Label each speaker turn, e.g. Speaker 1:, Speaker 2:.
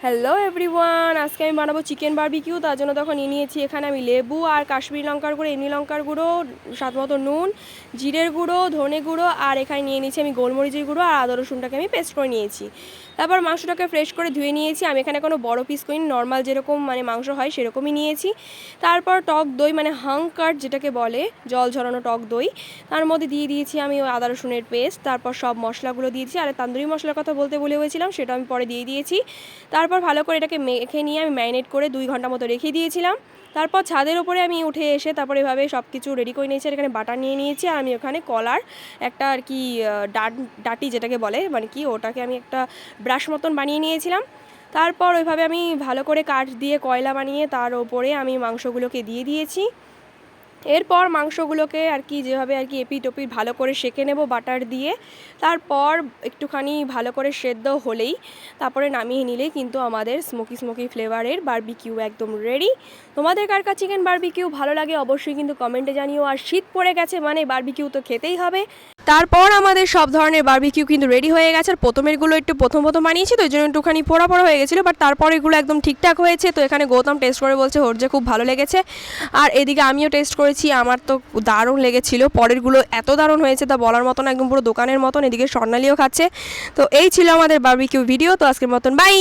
Speaker 1: Hello everyone, আজকে আমি বানাবো চিকেন বারবিকিউ। তার জন্য তখন নিয়েছি এখানে আমি লেবু আর কাশ্মীরি লঙ্কার গুঁড়ো, এমনি লঙ্কার গুঁড়ো, স্বাদ মতো নুন, জিরের গুঁড়ো, ধনে গুঁড়ো, আর এখানে নিয়ে নিয়েছি আমি গোলমরিচের গুঁড়ো আর আদা রসুনটাকে আমি পেস্ট করে নিয়েছি। তারপর মাংসটাকে ফ্রেশ করে ধুয়ে নিয়েছি। আমি এখানে কোনো বড় পিস করিনি, নর্মাল যেরকম মাংস হয় সেরকমই নিয়েছি। তারপর টক দই হাঙ্কার যেটাকে বলে, জল ঝরানো টক দই, তার মধ্যে দিয়ে দিয়েছি আমি ওই আদা রসুনের পেস্ট। তারপর সব মশলাগুলো দিয়েছি, আর তান্দুরি মশলার কথা বলতে ভুলে গেছিলাম, সেটা আমি পরে দিয়ে দিয়েছি। তারপর ভালো করে এটাকে মেখে নিয়ে আমি ম্যারিনেট করে 2 ঘন্টা মতো রেখে দিয়েছিলাম। তারপর ছাদের ওপরে আমি উঠে এসে তারপরে এভাবে সব কিছু রেডি করে নিয়েছি। আর এখানে বাটার নিয়ে নিয়েছি, আর আমি ওখানে কলার একটা আর কি ডাটি যেটাকে বলে ওটাকে আমি একটা ব্রাশ মতন বানিয়ে নিয়েছিলাম। তারপর ওইভাবে আমি ভালো করে কাঠ দিয়ে কয়লা বানিয়ে তার ওপরে আমি মাংসগুলোকে দিয়ে দিয়েছি। এরপর মাংসগুলোকে যেভাবে এপিট ওপিট ভালো করে সেঁকে নেব বাটার দিয়ে। তারপর একটুখানি ভালো করে সেদ্ধ হলেই তারপরে নামিয়ে নিলেই কিন্তু আমাদের স্মোকি ফ্লেভারের বারবিকিউ একদম রেডি। তোমাদের কার কার চিকেন বারবিকিউ ভালো লাগে অবশ্যই কিন্তু কমেন্টে জানিও। আর শীত পড়ে গেছে, বারবিকিউ তো খেতেই হবে। তারপর আমাদের সব ধরনের বারবিকিউ কিন্তু রেডি হয়ে গেছে। আর প্রথম প্রথম বানিয়েছি, তো এই জন্য একটুখানি পোড়া হয়ে গেছিলো, বাট তারপর এগুলো একদম ঠিকঠাক হয়েছে। তো এখানে গৌতম টেস্ট করে বলছে ওর যে খুব ভালো লেগেছে, আর এদিকে আমিও টেস্ট করেছি, আমার তো দারুণ লেগেছিল। পরেরগুলো এত দারুণ হয়েছে তা বলার মতন, একদম পুরো দোকানের মতন। এদিকে স্বর্ণালীও খাচ্ছে। তো এই ছিল আমাদের বারবিকিউ ভিডিও। তো আজকের মতন বাই।